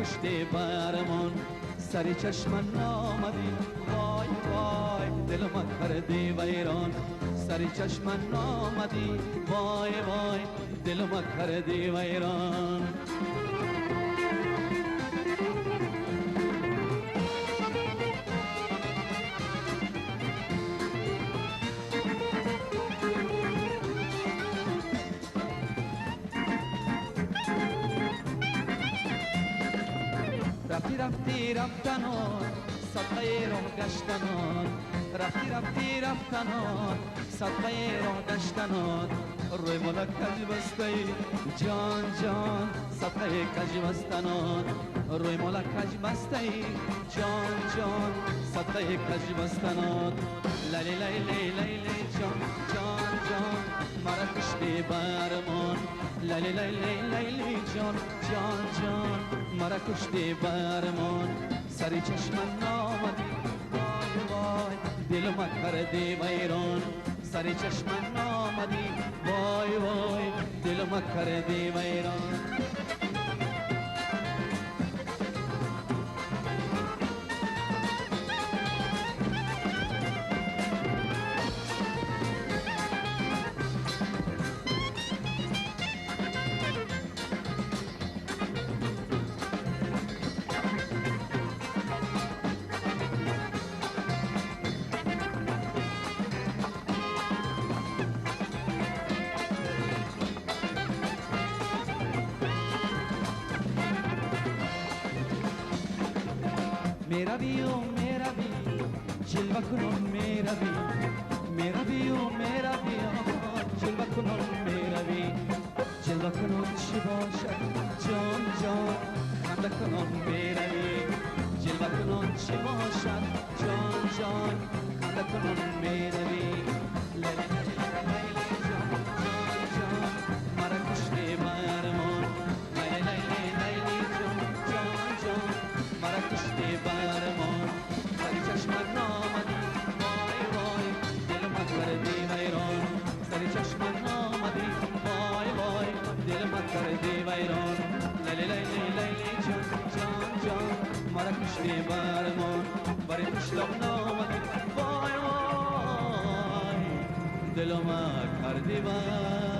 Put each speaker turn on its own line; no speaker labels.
کشتی برمان سری چشم نامدی وای وای دل ما کردی ویران سری چشم نامدی وای وای دل ما کردی ویران رفتی رفتی رفتنان صدقه راه گشتنان رفتی رفتی رفتنان صدقه راه گشتنان روی ملک کج بسته جان جان صدقه کج بستنان روی ملک کج بسته جان جان صدقه کج بستنان لیلی لیلی لیلی جان جان جان مرا کشتی برمان لیلی لیلی لیلی جان جان جان مرا کشتی برمان سری چشم نامدی وای وای دل ما کردی ویران سری چشم نامدی وای وای دل ما کردی ویران मेरा भी ओ मेरा भी जिल्वा कुनों मेरा भी मेरा भी ओ मेरा भी जिल्वा कुनों मेरा भी जिल्वा कुनों शिवाशा जान जान खांदा कुनों मेरा भी जिल्वा कुनों शिवाशा जान जान खांदा कुनों मेरा भी ले ले ले ले जान जान जान मारा कुश्ते मारमोन ले ले ले ले ले जान जान जान मारा कुश्ते برمان سری چشم نامدی وای وای دل ما کردی ویران سری چشم نامدی وای وای دل ما کردی ویران لیلی لیلی لیلی جان جان جان مرا کشتی برمان بری کشتم نامدی وای وای دل ما کردی ویران